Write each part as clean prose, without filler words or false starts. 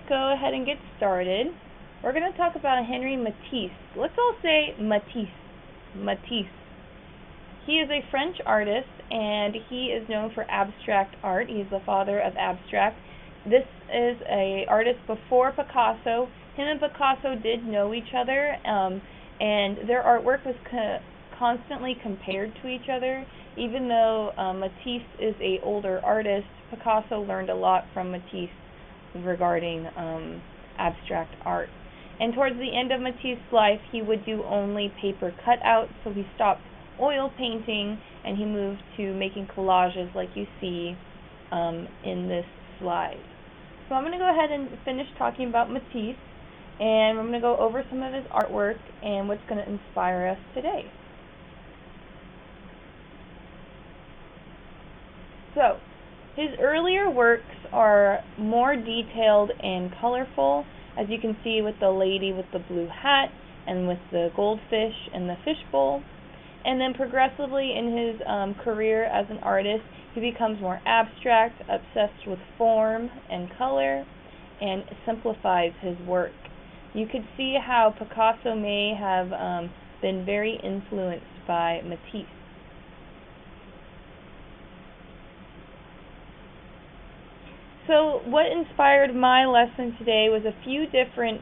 go ahead and get started. We're going to talk about Henri Matisse. Let's all say Matisse. Matisse. He is a French artist, and he is known for abstract art. He's the father of abstract. This is an artist before Picasso. Him and Picasso did know each other, and their artwork was constantly compared to each other. Even though Matisse is an older artist, Picasso learned a lot from Matisse regarding abstract art. And towards the end of Matisse's life, he would do only paper cutouts, so he stopped oil painting and he moved to making collages like you see in this slide. So I'm going to go ahead and finish talking about Matisse, and I'm going to go over some of his artwork and what's going to inspire us today. So, his earlier works are more detailed and colorful, as you can see with the lady with the blue hat and with the goldfish and the fishbowl. And then progressively in his career as an artist, he becomes more abstract, obsessed with form and color, and simplifies his work. You could see how Picasso may have been very influenced by Matisse. So what inspired my lesson today was a few different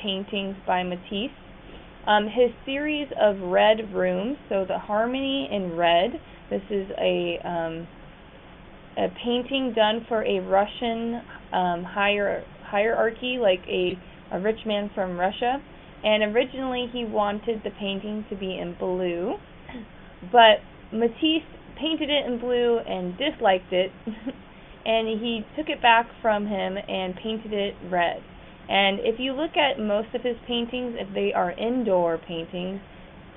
paintings by Matisse. His series of red rooms, so the harmony in red. This is a painting done for a Russian hierarchy, like a rich man from Russia. And originally he wanted the painting to be in blue, but Matisse painted it in blue and disliked it. And he took it back from him and painted it red. And if you look at most of his paintings, if they are indoor paintings,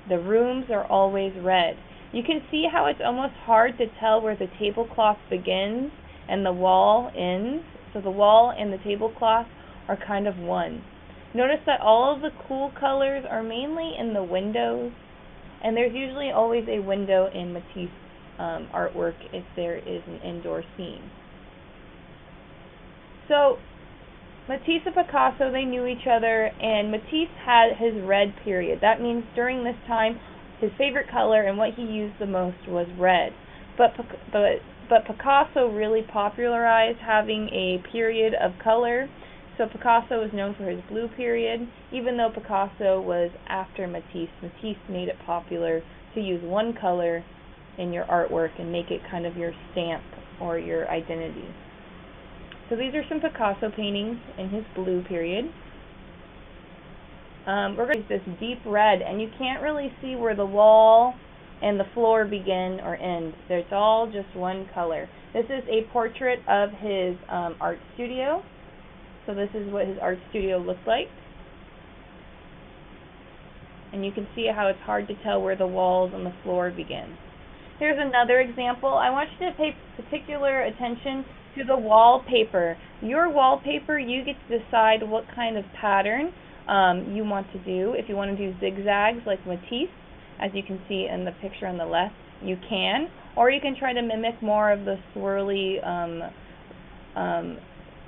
the rooms are always red. You can see how it's almost hard to tell where the tablecloth begins and the wall ends. So the wall and the tablecloth are kind of one. Notice that all of the cool colors are mainly in the windows, and there's usually always a window in Matisse artwork if there is an indoor scene. So, Matisse and Picasso, they knew each other, and Matisse had his red period. That means during this time, his favorite color and what he used the most was red. But Picasso really popularized having a period of color. So Picasso is known for his blue period. Even though Picasso was after Matisse, Matisse made it popular to use one color in your artwork and make it kind of your stamp or your identity. So these are some Picasso paintings in his blue period. We're going to use this deep red, and you can't really see where the wall and the floor begin or end. It's all just one color. This is a portrait of his art studio. So this is what his art studio looks like. And you can see how it's hard to tell where the walls and the floor begin. Here's another example. I want you to pay particular attention to the wallpaper. Your wallpaper, you get to decide what kind of pattern you want to do. If you want to do zigzags like Matisse, as you can see in the picture on the left, you can. Or you can try to mimic more of the swirly,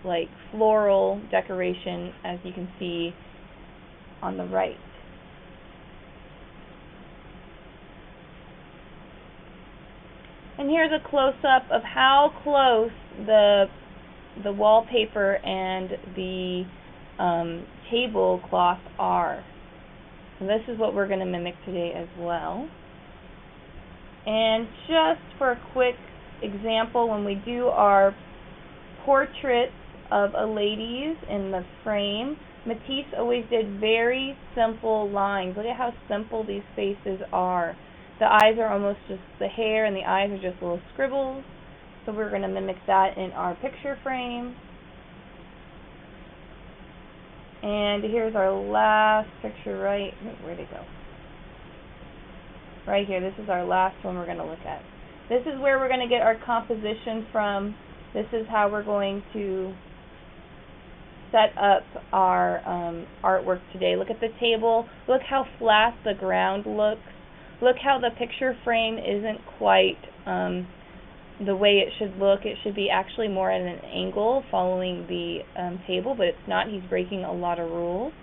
like floral decoration, as you can see on the right. And here's a close-up of how close the wallpaper and the tablecloth are. And this is what we're going to mimic today as well. And just for a quick example, when we do our portraits of a ladies in the frame, Matisse always did very simple lines. Look at how simple these faces are. The eyes are almost just the hair, and the eyes are just little scribbles. So we're going to mimic that in our picture frame. And here's our last picture where'd it go? Right here. This is our last one we're going to look at. This is where we're going to get our composition from. This is how we're going to set up our artwork today. Look at the table. Look how flat the ground looks. Look how the picture frame isn't quite the way it should look. It should be actually more at an angle following the table, but it's not. He's breaking a lot of rules.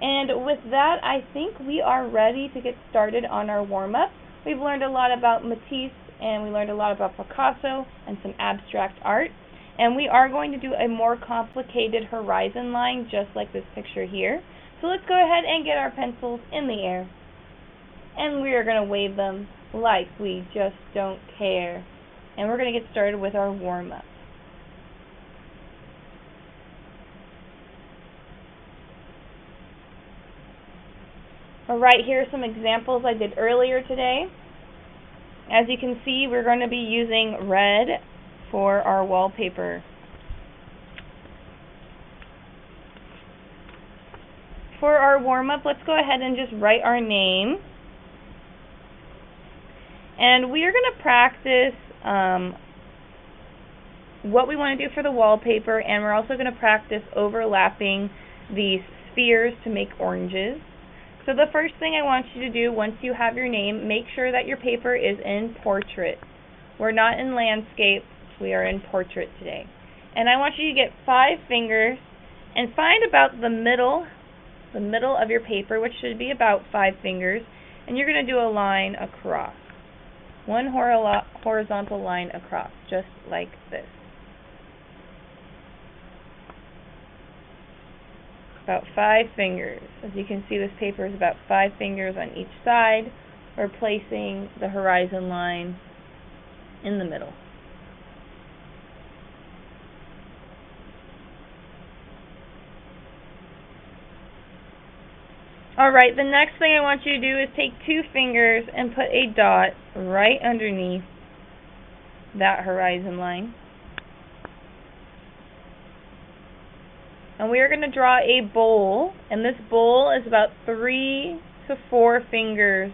And with that, I think we are ready to get started on our warm-up. We've learned a lot about Matisse, and we learned a lot about Picasso and some abstract art. And we are going to do a more complicated horizon line, just like this picture here. So let's go ahead and get our pencils in the air. And we are going to wave them like we just don't care. And we're going to get started with our warm-up. Alright, here are some examples I did earlier today. As you can see, we're going to be using red for our wallpaper. For our warm-up, let's go ahead and just write our name. And we are going to practice what we want to do for the wallpaper, and we're also going to practice overlapping these spheres to make oranges. So the first thing I want you to do, once you have your name, make sure that your paper is in portrait. We're not in landscape, we are in portrait today. And I want you to get 5 fingers and find about the middle of your paper, which should be about 5 fingers, and you're going to do a line across. One horizontal line across, just like this. About 5 fingers. As you can see, this paper is about 5 fingers on each side. We're placing the horizon line in the middle. Alright, the next thing I want you to do is take 2 fingers and put a dot right underneath that horizon line. And we are going to draw a bowl, and this bowl is about 3 to 4 fingers.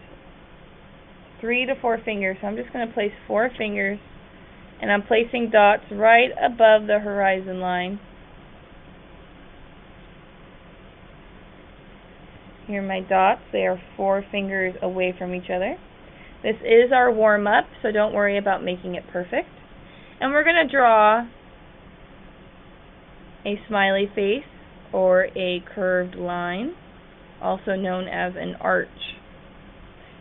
3 to 4 fingers. So I'm just going to place 4 fingers, and I'm placing dots right above the horizon line. Here are my dots. They are 4 fingers away from each other. This is our warm-up, so don't worry about making it perfect. And we're going to draw a smiley face or a curved line, also known as an arch.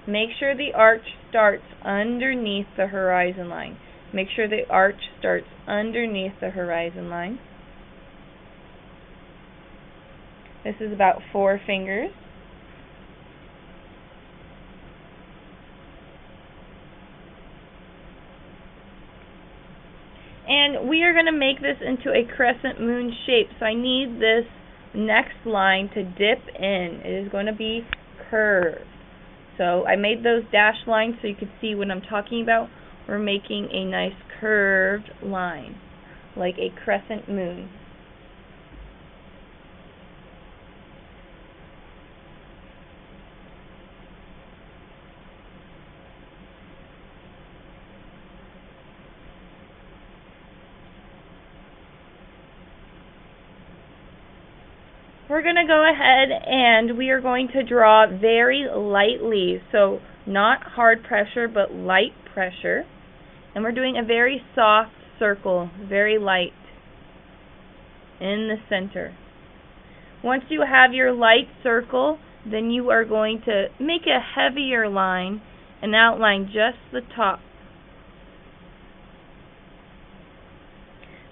Make sure the arch starts underneath the horizon line. Make sure the arch starts underneath the horizon line. This is about 4 fingers. And we are going to make this into a crescent moon shape. So I need this next line to dip in. It is going to be curved. So I made those dashed lines so you can see what I'm talking about. We're making a nice curved line, like a crescent moon. We're going to go ahead and we are going to draw very lightly, so not hard pressure but light pressure. And we're doing a very soft circle, very light, in the center. Once you have your light circle, then you are going to make a heavier line and outline just the top.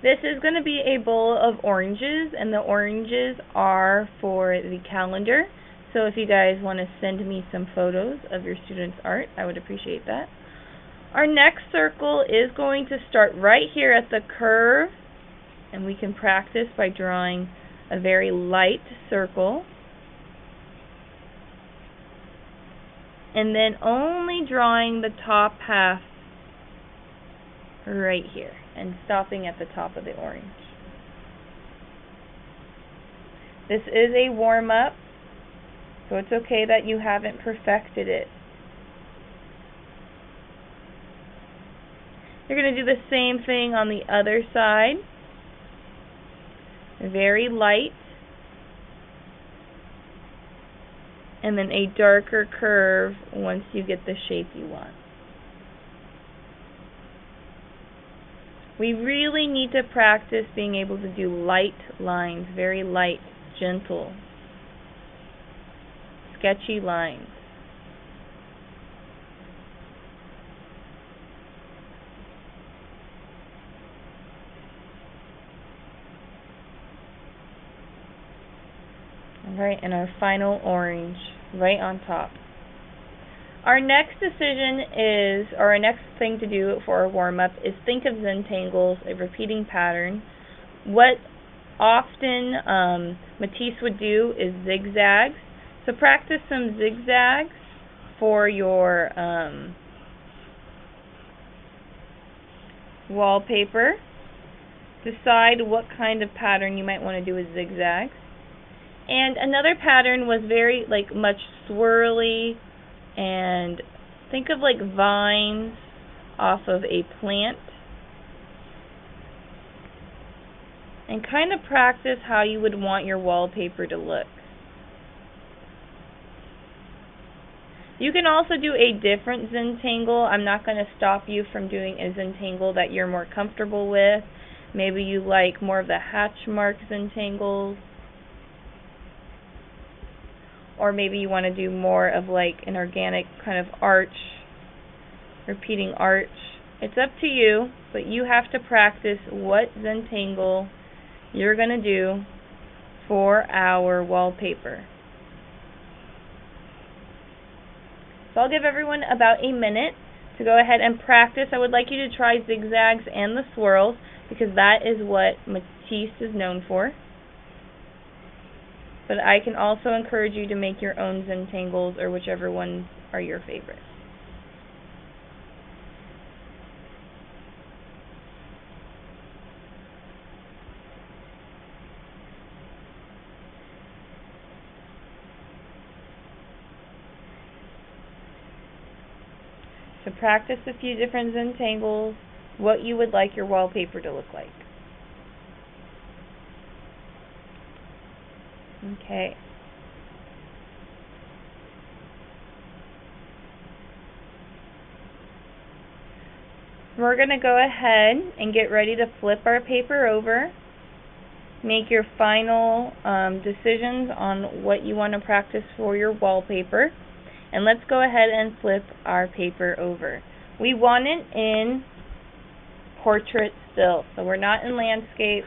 This is going to be a bowl of oranges, and the oranges are for the calendar. So if you guys want to send me some photos of your students' art, I would appreciate that. Our next circle is going to start right here at the curve, and we can practice by drawing a very light circle. And then only drawing the top half right here and stopping at the top of the orange. This is a warm-up, so it's okay that you haven't perfected it. You're going to do the same thing on the other side. Very light. And then a darker curve once you get the shape you want. We really need to practice being able to do light lines, very light, gentle, sketchy lines. Alright, and our final orange right on top. Our next decision is, or our next thing to do for our warm-up is think of Zentangles, a repeating pattern. What often Matisse would do is zigzags. So practice some zigzags for your wallpaper. Decide what kind of pattern you might want to do with zigzags. And another pattern was very much swirly, and think of vines off of a plant, and kind of practice how you would want your wallpaper to look. You can also do a different Zentangle. I'm not going to stop you from doing a Zentangle that you're more comfortable with. Maybe you like more of the hatch mark Zentangles, or maybe you want to do more of an organic kind of arch, repeating arch. It's up to you, but you have to practice what Zentangle you're going to do for our wallpaper. So I'll give everyone about a minute to go ahead and practice. I would like you to try zigzags and the swirls, because that is what Matisse is known for. But I can also encourage you to make your own Zentangles, or whichever ones are your favorite. So practice a few different Zentangles, what you would like your wallpaper to look like. Okay. We're going to go ahead and get ready to flip our paper over. Make your final decisions on what you want to practice for your wallpaper. And let's go ahead and flip our paper over. We want it in portrait still, so we're not in landscape,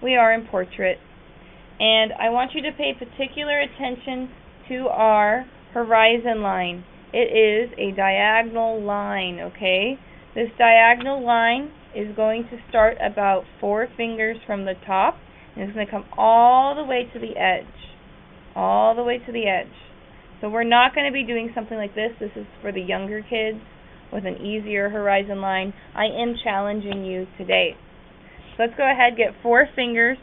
we are in portrait. And I want you to pay particular attention to our horizon line. It is a diagonal line, okay? This diagonal line is going to start about 4 fingers from the top, and it's going to come all the way to the edge. All the way to the edge. So we're not going to be doing something like this. This is for the younger kids with an easier horizon line. I am challenging you today. So let's go ahead, get 4 fingers,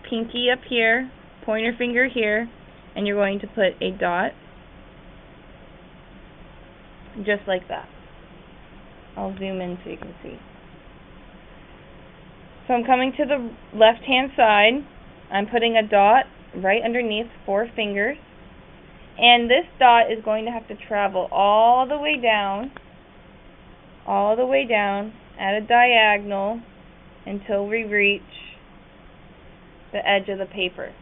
pinky up here, pointer finger here, and you're going to put a dot, just like that. I'll zoom in so you can see. So I'm coming to the left-hand side. I'm putting a dot right underneath 4 fingers, and this dot is going to have to travel all the way down at a diagonal until we reach the edge of the paper.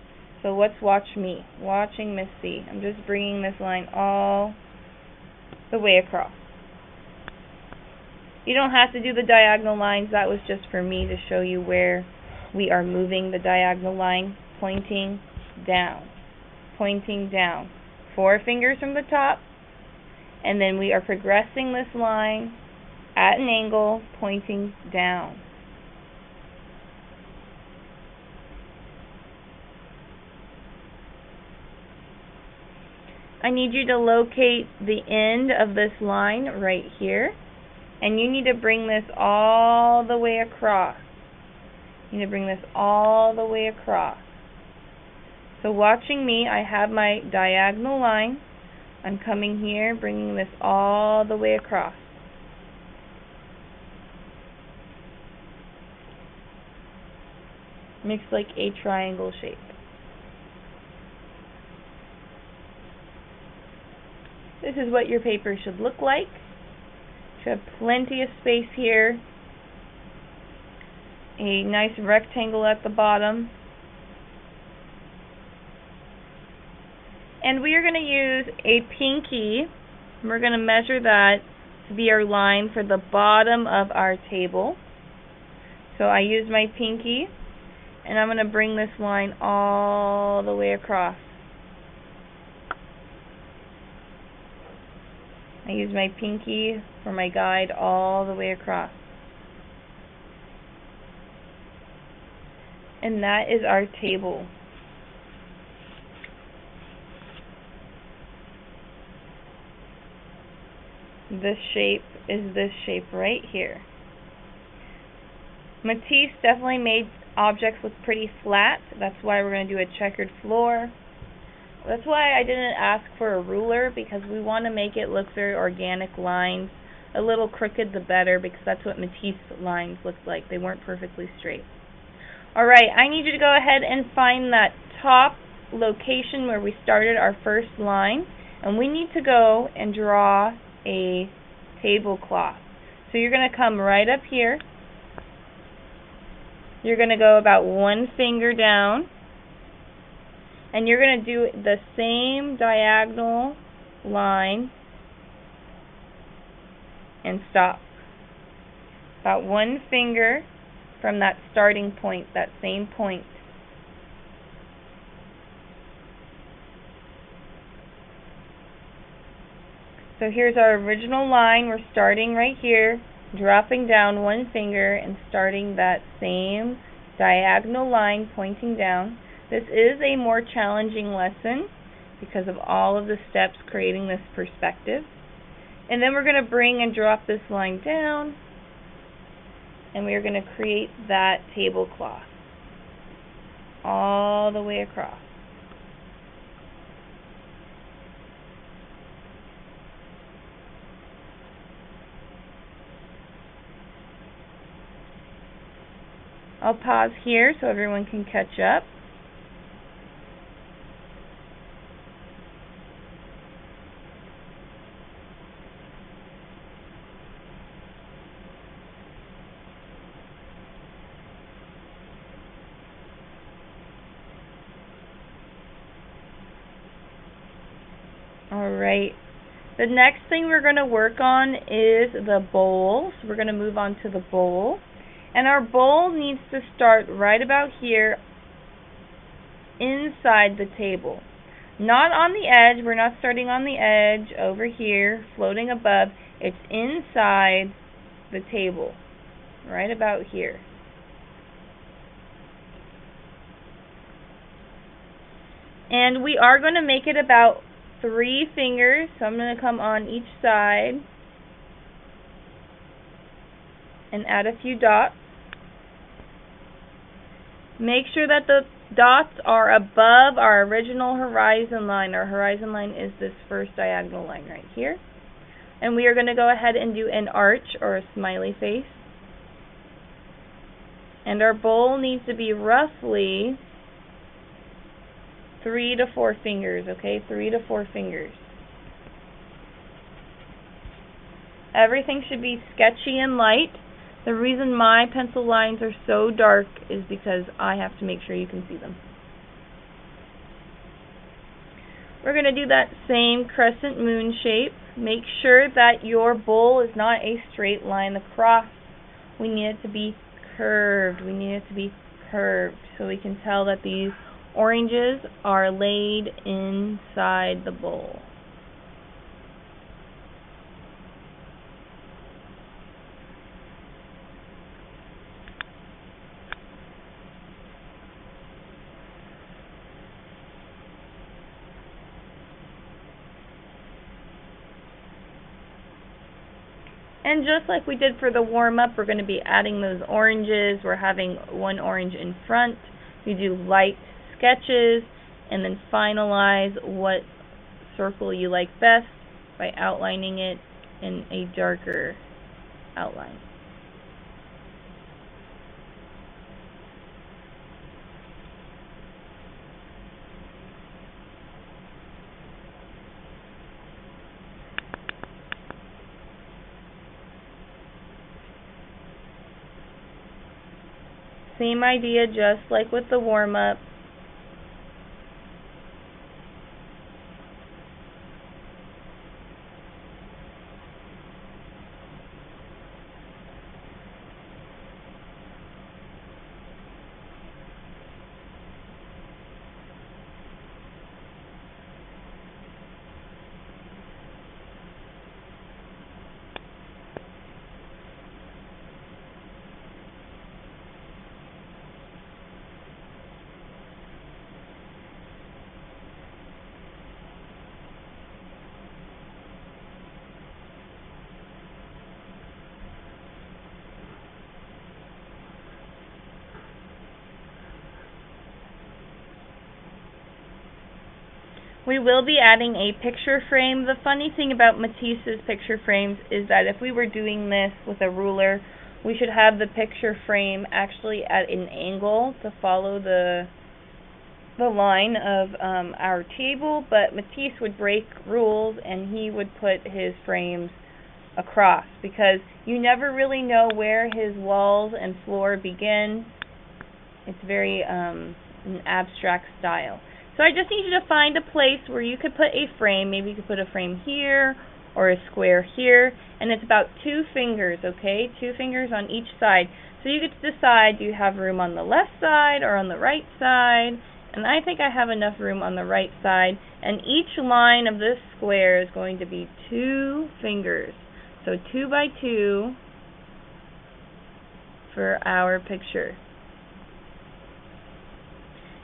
So let's watch me, watching Miss C. I'm just bringing this line all the way across. You don't have to do the diagonal lines. That was just for me to show you where we are moving the diagonal line, pointing down, pointing down. 4 fingers from the top, and then we are progressing this line at an angle, pointing down. I need you to locate the end of this line right here, and you need to bring this all the way across. You need to bring this all the way across. So watching me, I have my diagonal line. I'm coming here, bringing this all the way across. Makes like a triangle shape. This is what your paper should look like. You should have plenty of space here. a nice rectangle at the bottom. And we are going to use a pinky. We're going to measure that to be our line for the bottom of our table. So I use my pinky, and I'm going to bring this line all the way across. I use my pinky for my guide all the way across. And that is our table. This shape is this shape right here. Matisse definitely made objects look pretty flat. That's why we're going to do a checkered floor. That's why I didn't ask for a ruler, because we want to make it look very organic lines. A little crooked the better, because that's what Matisse lines looked like. They weren't perfectly straight. Alright, I need you to go ahead and find that top location where we started our first line, and we need to go and draw a tablecloth. So you're going to come right up here. You're going to go about 1 finger down, and you're going to do the same diagonal line and stop. About 1 finger from that starting point, that same point. So here's our original line. We're starting right here, dropping down 1 finger and starting that same diagonal line pointing down. This is a more challenging lesson because of all of the steps creating this perspective. And then we're going to bring and drop this line down, and we're going to create that tablecloth all the way across. I'll pause here so everyone can catch up. Alright, the next thing we're going to work on is the bowl. So we're going to move on to the bowl. And our bowl needs to start right about here inside the table. Not on the edge. We're not starting on the edge over here, floating above. It's inside the table, right about here. And we are going to make it about 3 fingers, so I'm going to come on each side and add a few dots. Make sure that the dots are above our original horizon line. Our horizon line is this first diagonal line right here. And we are going to go ahead and do an arch or a smiley face. And our bowl needs to be roughly 3 to 4 fingers, okay? 3 to 4 fingers. Everything should be sketchy and light. The reason my pencil lines are so dark is because I have to make sure you can see them. We're going to do that same crescent moon shape. Make sure that your bowl is not a straight line across. We need it to be curved. We need it to be curved so we can tell that these oranges are laid inside the bowl. And just like we did for the warm-up, we're going to be adding those oranges. We're having 1 orange in front. You do light sketches and then finalize what circle you like best by outlining it in a darker outline. Same idea, just like with the warm-up. We will be adding a picture frame. The funny thing about Matisse's picture frames is that if we were doing this with a ruler, we should have the picture frame actually at an angle to follow the line of our table, but Matisse would break rules and he would put his frames across because you never really know where his walls and floor begin. It's very an abstract style. So I just need you to find a place where you could put a frame. Maybe you could put a frame here or a square here, and it's about 2 fingers, okay? 2 fingers on each side. So you get to decide, do you have room on the left side or on the right side? And I think I have enough room on the right side. And each line of this square is going to be 2 fingers. So 2 by 2 for our picture.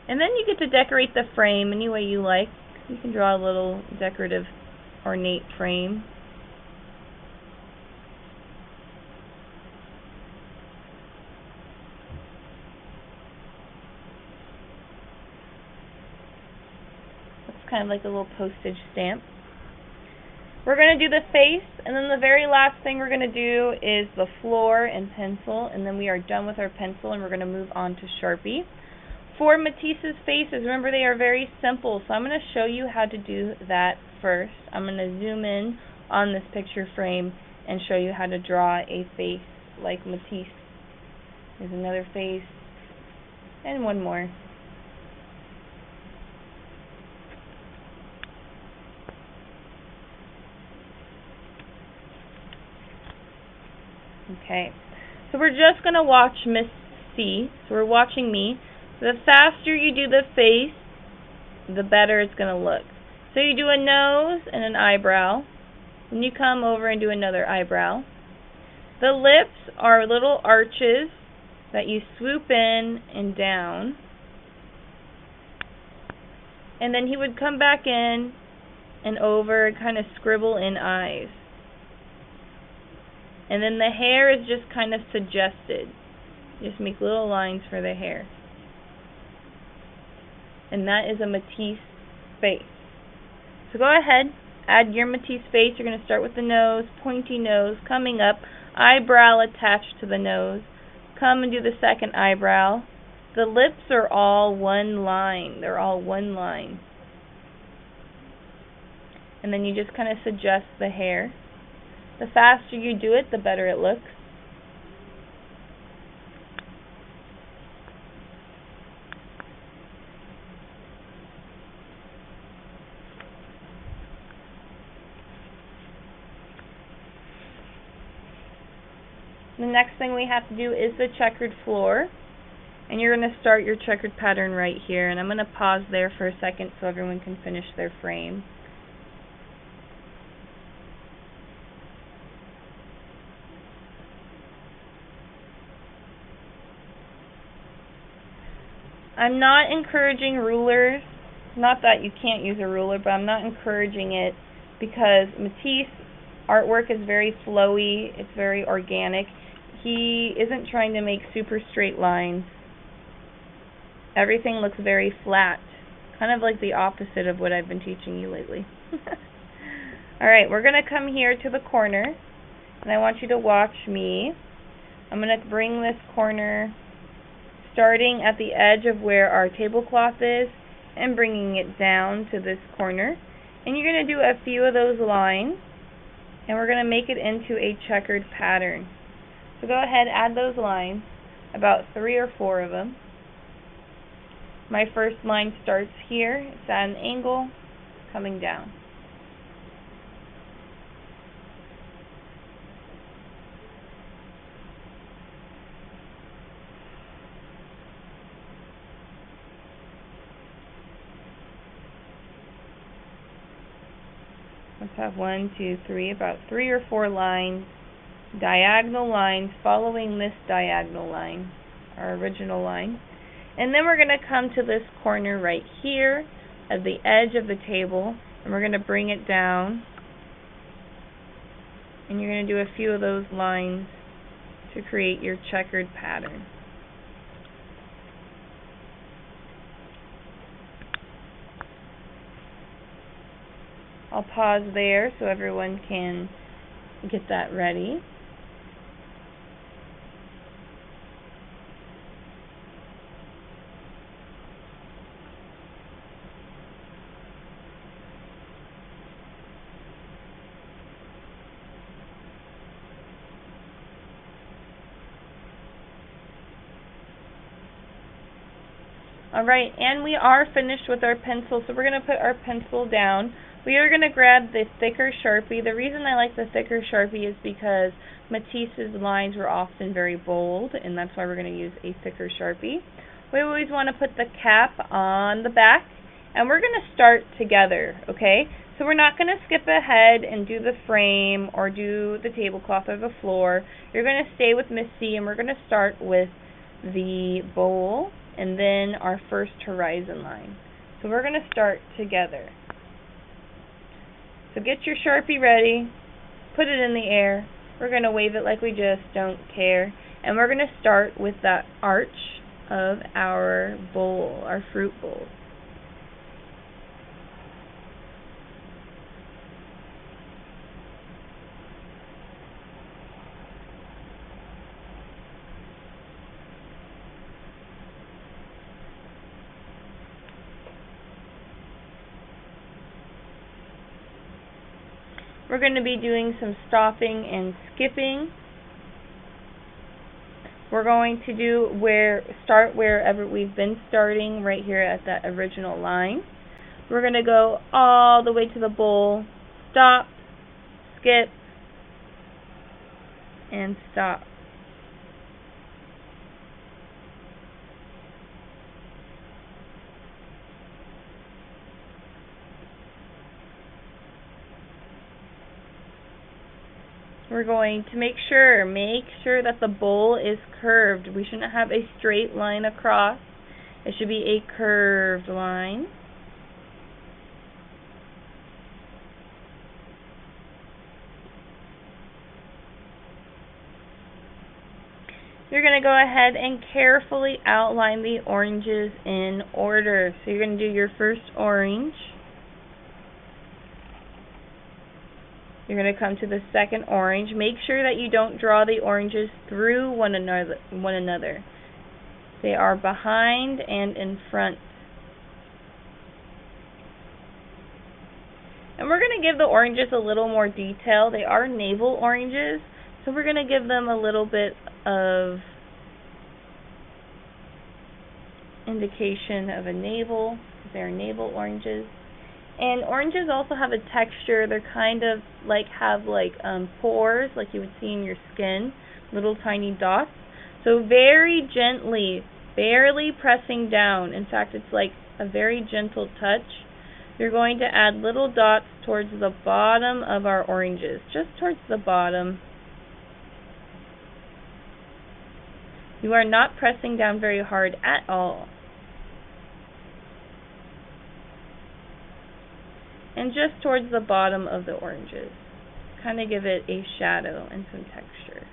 And then you get to decorate the frame any way you like. You can draw a little decorative, ornate frame. Looks kind of like a little postage stamp. We're going to do the face, and then the very last thing we're going to do is the floor and pencil, and then we are done with our pencil, and we're going to move on to Sharpie. For Matisse's faces, remember they are very simple, so I'm going to show you how to do that first. I'm going to zoom in on this picture frame and show you how to draw a face like Matisse. There's another face, and one more. Okay, so we're just going to watch Miss C, so we're watching me. The faster you do the face, the better it's going to look. So you do a nose and an eyebrow, then you come over and do another eyebrow. The lips are little arches that you swoop in and down. And then he would come back in and over and kind of scribble in eyes. And then the hair is just kind of suggested. Just make little lines for the hair. And that is a Matisse face. So go ahead, add your Matisse face. You're going to start with the nose, pointy nose, coming up, eyebrow attached to the nose. Come and do the second eyebrow. The lips are all one line. They're all one line. And then you just kind of suggest the hair. The faster you do it, the better it looks. The next thing we have to do is the checkered floor. And you're going to start your checkered pattern right here. And I'm going to pause there for a second so everyone can finish their frame. I'm not encouraging rulers. Not that you can't use a ruler, but I'm not encouraging it because Matisse artwork is very flowy. It's very organic. He isn't trying to make super straight lines. Everything looks very flat, kind of like the opposite of what I've been teaching you lately. Alright, we're going to come here to the corner, and I want you to watch me. I'm going to bring this corner starting at the edge of where our tablecloth is and bringing it down to this corner. And you're going to do a few of those lines, and we're going to make it into a checkered pattern. So go ahead, add those lines. about 3 or 4 of them. My first line starts here, it's at an angle, coming down. Let's have 1, 2, 3, about 3 or 4 lines, diagonal lines following this diagonal line, our original line. And then we're going to come to this corner right here at the edge of the table, and we're going to bring it down. And you're going to do a few of those lines to create your checkered pattern. I'll pause there so everyone can get that ready. Alright, and we are finished with our pencil, so we're going to put our pencil down. We are going to grab the thicker Sharpie. The reason I like the thicker Sharpie is because Matisse's lines were often very bold, and that's why we're going to use a thicker Sharpie. We always want to put the cap on the back, and we're going to start together, okay? So we're not going to skip ahead and do the frame or do the tablecloth or the floor. You're going to stay with Miss C, and we're going to start with the bowl and then our first horizon line. So we're going to start together. So get your Sharpie ready, put it in the air. We're going to wave it like we just don't care. And we're going to start with that arch of our bowl, our fruit bowl. We're going to be doing some stopping and skipping. We're going to start wherever we've been starting, right here at that original line. We're going to go all the way to the bowl, stop, skip, and stop. We're going to make sure that the bowl is curved. We shouldn't have a straight line across. It should be a curved line. You're going to go ahead and carefully outline the oranges in order. So you're going to do your first orange. You're going to come to the second orange. Make sure that you don't draw the oranges through one another. They are behind and in front. And we're going to give the oranges a little more detail. They are navel oranges, so we're going to give them a little bit of indication of a navel. They're navel oranges. And oranges also have a texture. They're kind of have pores, like you would see in your skin, little tiny dots. So very gently, barely pressing down. In fact, it's like a very gentle touch. You're going to add little dots towards the bottom of our oranges, just towards the bottom. You are not pressing down very hard at all. And just towards the bottom of the oranges. Kind of give it a shadow and some texture.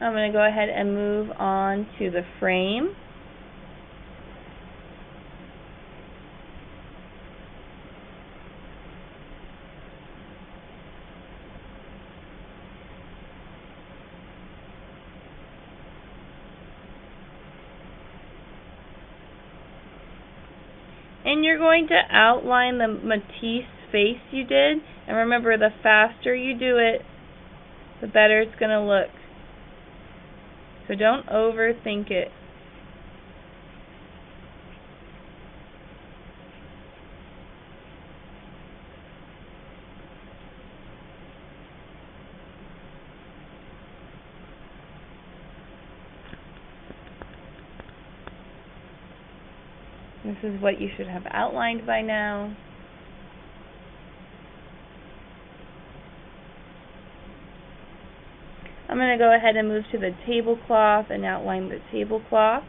I'm going to go ahead and move on to the frame. And you're going to outline the Matisse face you did. And remember, the faster you do it, the better it's going to look. So don't overthink it. This is what you should have outlined by now. I'm going to go ahead and move to the tablecloth and outline the tablecloth.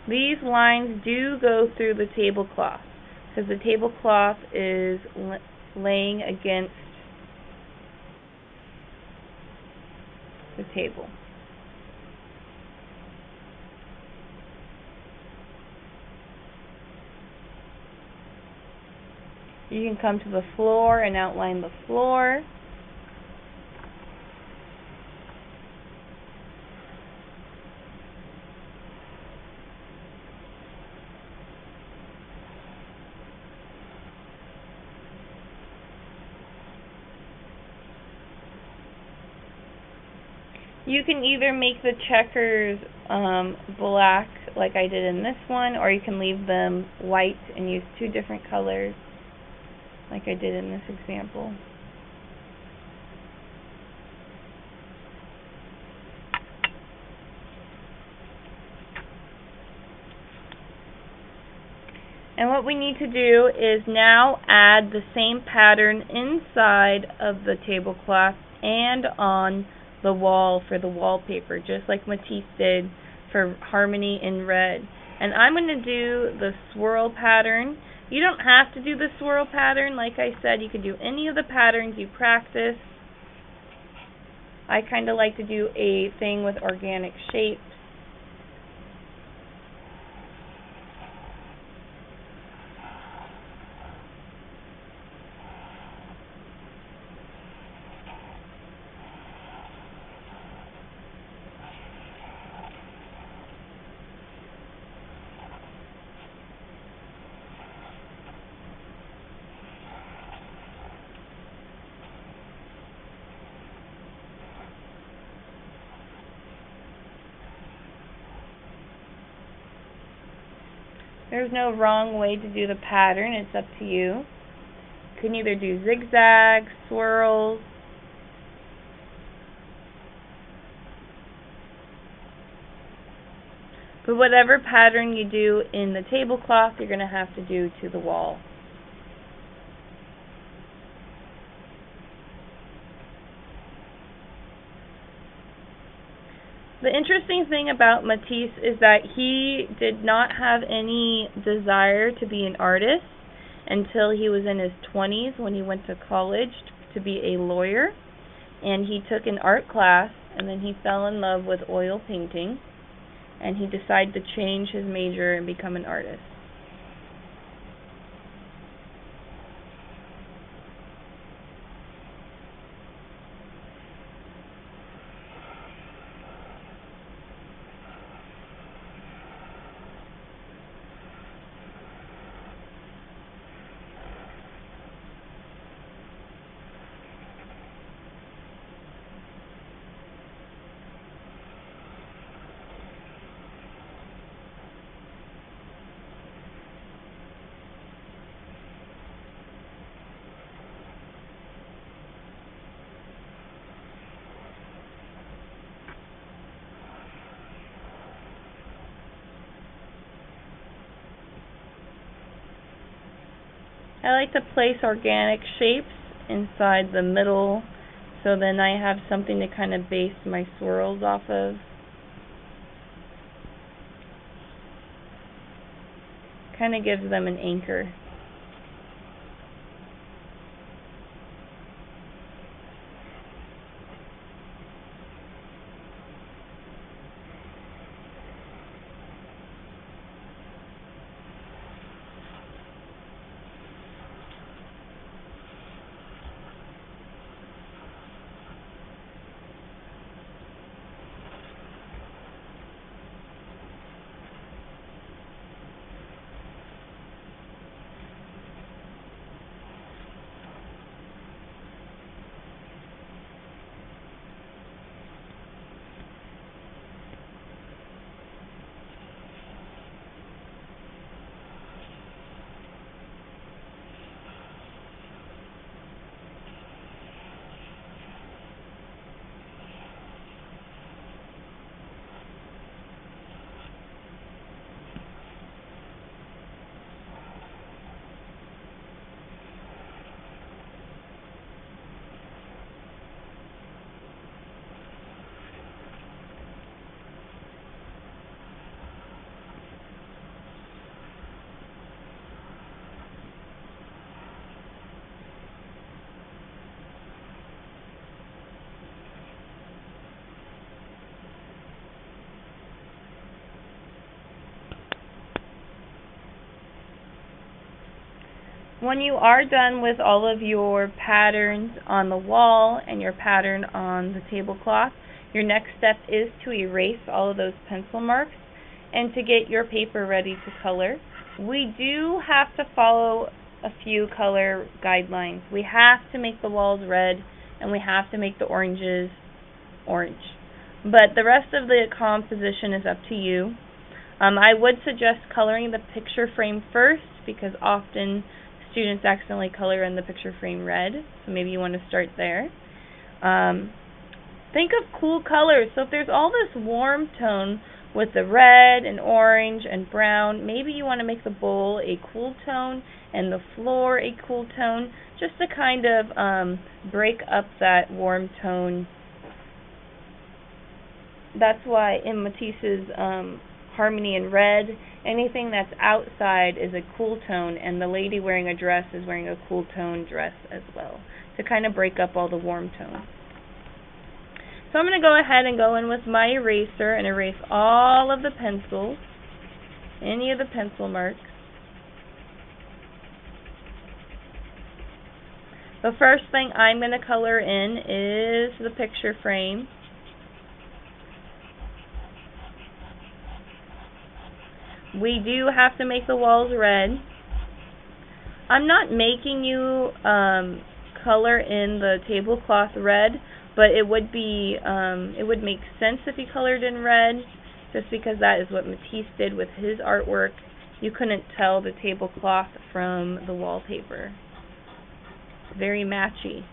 These lines do go through the tablecloth because the tablecloth is laying against the table. You can come to the floor and outline the floor. You can either make the checkers black like I did in this one, or you can leave them white and use two different colors like I did in this example. And what we need to do is now add the same pattern inside of the tablecloth and on the wall for the wallpaper, just like Matisse did for Harmony in red. And I'm going to do the swirl pattern. You don't have to do the swirl pattern. Like I said, you can do any of the patterns you practice. I kind of like to do a thing with organic shapes. There's no wrong way to do the pattern, it's up to you. You can either do zigzags, swirls, but whatever pattern you do in the tablecloth, you're going to have to do to the wall. The interesting thing about Matisse is that he did not have any desire to be an artist until he was in his 20s when he went to college to be a lawyer. And he took an art class, and then he fell in love with oil painting, and he decided to change his major and become an artist. I like to place organic shapes inside the middle, so then I have something to kind of base my swirls off of. Kind of gives them an anchor. When you are done with all of your patterns on the wall and your pattern on the tablecloth, your next step is to erase all of those pencil marks and to get your paper ready to color. We do have to follow a few color guidelines. We have to make the walls red and we have to make the oranges orange. But the rest of the composition is up to you. I would suggest coloring the picture frame first because often students accidentally color in the picture frame red, so maybe you want to start there. Think of cool colors. So if there's all this warm tone with the red and orange and brown, maybe you want to make the bowl a cool tone and the floor a cool tone, just to kind of break up that warm tone. That's why in Matisse's Harmony in Red, anything that's outside is a cool tone, and the lady wearing a dress is wearing a cool tone dress as well, to kind of break up all the warm tones. So I'm going to go ahead and go in with my eraser and erase all of the pencils, any of the pencil marks. The first thing I'm going to color in is the picture frame. We do have to make the walls red. I'm not making you color in the tablecloth red, but it would make sense if you colored in red, just because that is what Matisse did with his artwork. You couldn't tell the tablecloth from the wallpaper. Very matchy.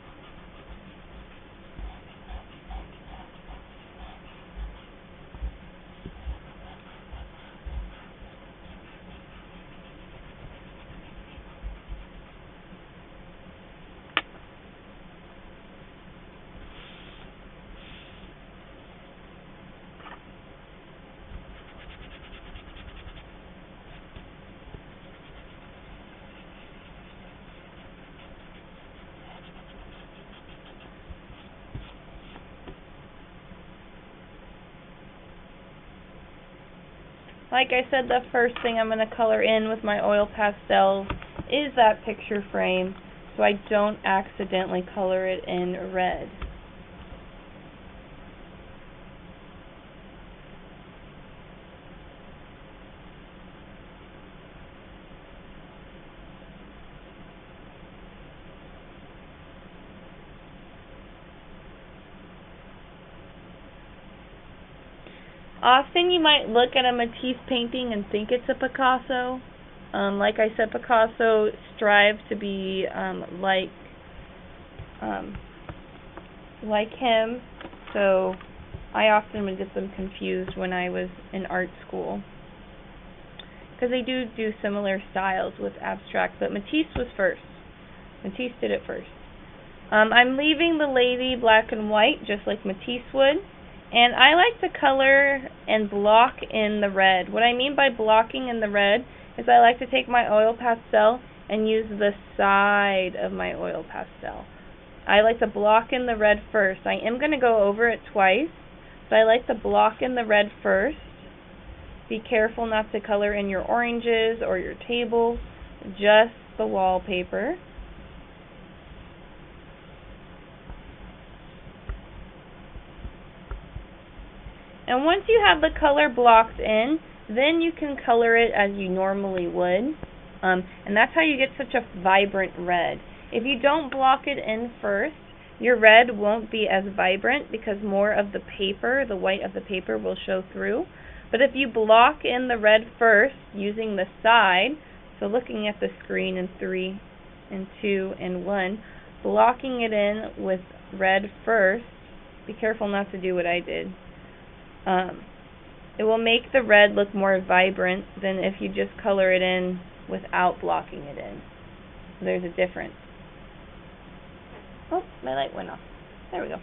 Like I said, the first thing I'm going to color in with my oil pastels is that picture frame, so I don't accidentally color it in red. Often you might look at a Matisse painting and think it's a Picasso. Like I said, Picasso strived to be like him, so I often would get them confused when I was in art school, because they do similar styles with abstract, but Matisse was first. Matisse did it first. I'm leaving the lady black and white, just like Matisse would. And I like to color and block in the red. What I mean by blocking in the red is I like to take my oil pastel and use the side of my oil pastel. I like to block in the red first. I am going to go over it twice, but I like to block in the red first. Be careful not to color in your oranges or your table, just the wallpaper. And once you have the color blocks in, then you can color it as you normally would. And that's how you get such a vibrant red. If you don't block it in first, your red won't be as vibrant because more of the paper, the white of the paper, will show through. But if you block in the red first using the side, so looking at the screen in 3 and 2 and 1, blocking it in with red first, be careful not to do what I did. It will make the red look more vibrant than if you just color it in without blocking it in. There's a difference. Oh, my light went off. There we go.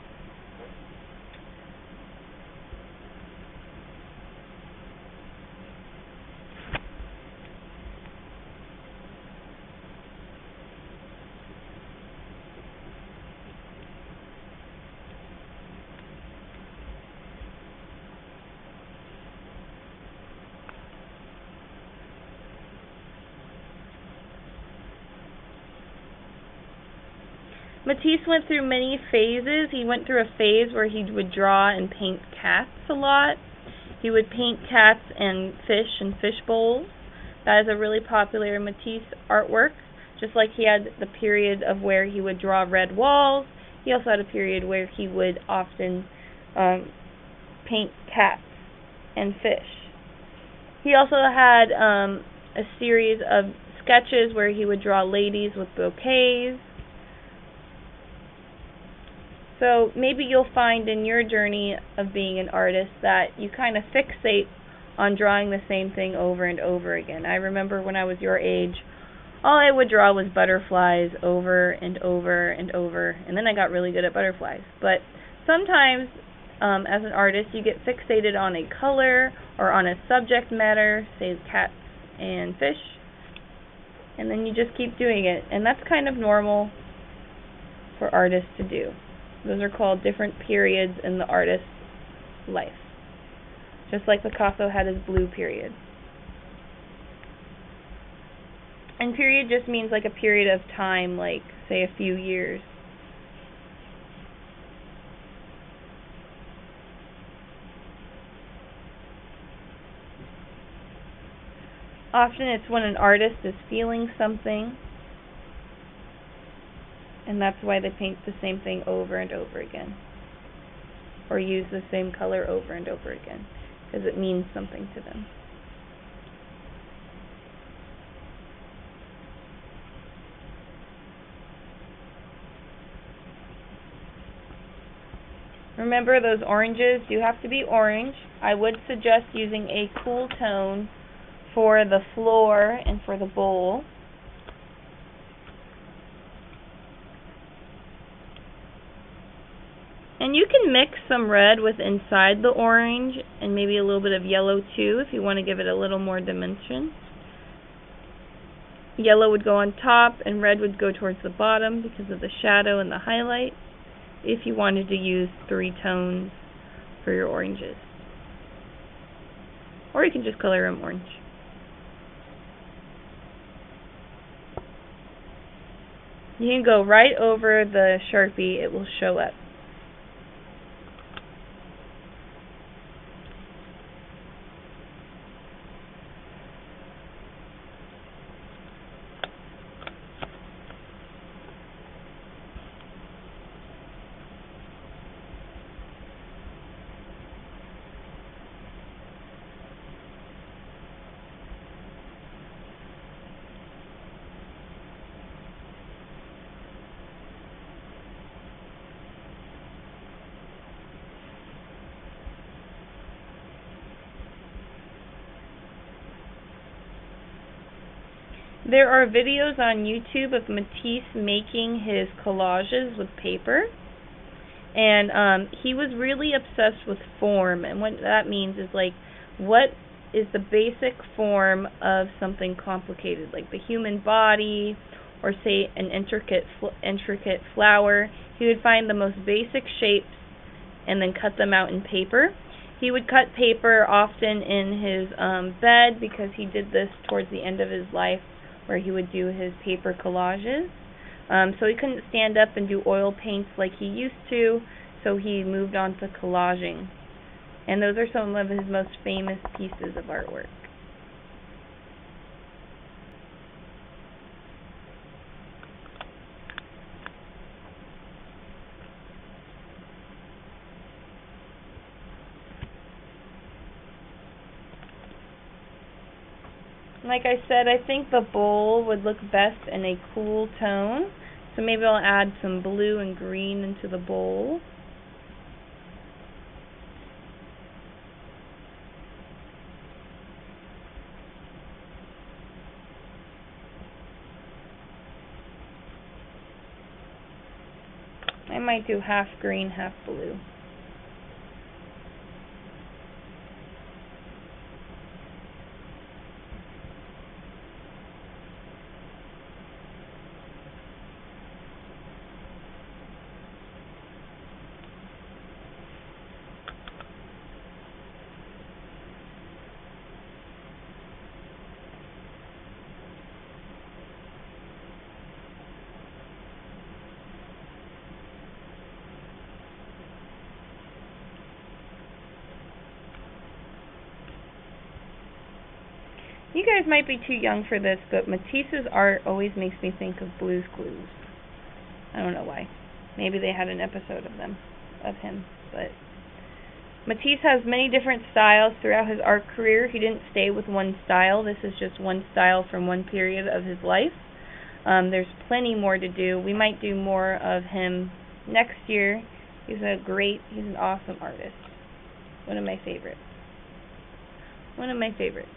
Matisse went through many phases. He went through a phase where he would draw and paint cats a lot. He would paint cats and fish bowls. That is a really popular Matisse artwork. Just like he had the period of where he would draw red walls, he also had a period where he would often paint cats and fish. He also had a series of sketches where he would draw ladies with bouquets. So maybe you'll find in your journey of being an artist that you kind of fixate on drawing the same thing over and over again. I remember when I was your age, all I would draw was butterflies over and over and over, and then I got really good at butterflies. But sometimes, as an artist, you get fixated on a color or on a subject matter, say cats and fish, and then you just keep doing it. And that's kind of normal for artists to do. Those are called different periods in the artist's life. Just like Picasso had his blue period. And period just means like a period of time, like, say, a few years. Often it's when an artist is feeling something, and that's why they paint the same thing over and over again, or use the same color over and over again, because it means something to them. Remember, those oranges do have to be orange. I would suggest using a cool tone for the floor and for the bowl. And you can mix some red with inside the orange and maybe a little bit of yellow too if you want to give it a little more dimension. Yellow would go on top and red would go towards the bottom because of the shadow and the highlight, if you wanted to use 3 tones for your oranges. Or you can just color them orange. You can go right over the Sharpie, it will show up. There are videos on YouTube of Matisse making his collages with paper, and he was really obsessed with form, and what that means is like, what is the basic form of something complicated, like the human body, or say an intricate flower. He would find the most basic shapes and then cut them out in paper. He would cut paper often in his bed because he did this towards the end of his life, where he would do his paper collages. So he couldn't stand up and do oil paints like he used to, so he moved on to collaging. And those are some of his most famous pieces of artwork. Like I said, I think the bowl would look best in a cool tone, so maybe I'll add some blue and green into the bowl. I might do half green, half blue. You guys might be too young for this, but Matisse's art always makes me think of Blue's Clues. I don't know why. Maybe they had an episode of him, but Matisse has many different styles throughout his art career. He didn't stay with one style. This is just one style from one period of his life. There's plenty more to do. We might do more of him next year. He's an awesome artist. One of my favorites. One of my favorites.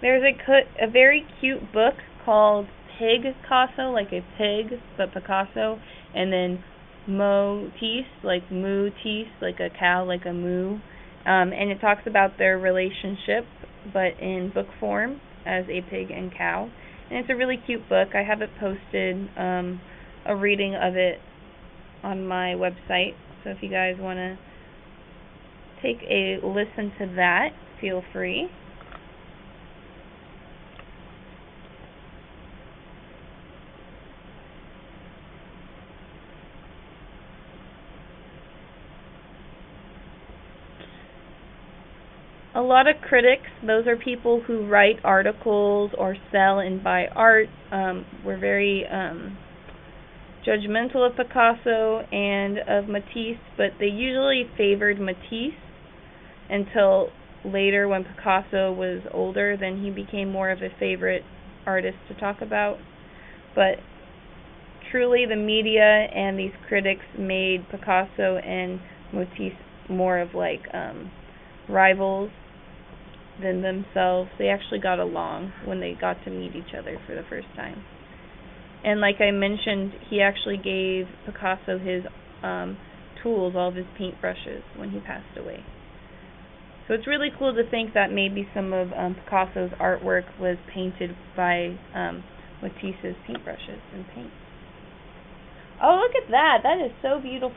There's a very cute book called Picasso, like a pig, but Picasso, and then Matisse, like Matisse, like a cow, like a moo, and it talks about their relationship, but in book form as a pig and cow, and it's a really cute book. I have it posted, a reading of it on my website, so if you guys want to take a listen to that, feel free. A lot of critics, those are people who write articles or sell and buy art, were very judgmental of Picasso and of Matisse, but they usually favored Matisse until later when Picasso was older. Then he became more of a favorite artist to talk about. But truly the media and these critics made Picasso and Matisse more of like rivals than themselves. They actually got along when they got to meet each other for the first time. And like I mentioned, he actually gave Picasso his tools, all of his paintbrushes, when he passed away. So it's really cool to think that maybe some of Picasso's artwork was painted by Matisse's paintbrushes and paint. Oh, look at that! That is so beautiful.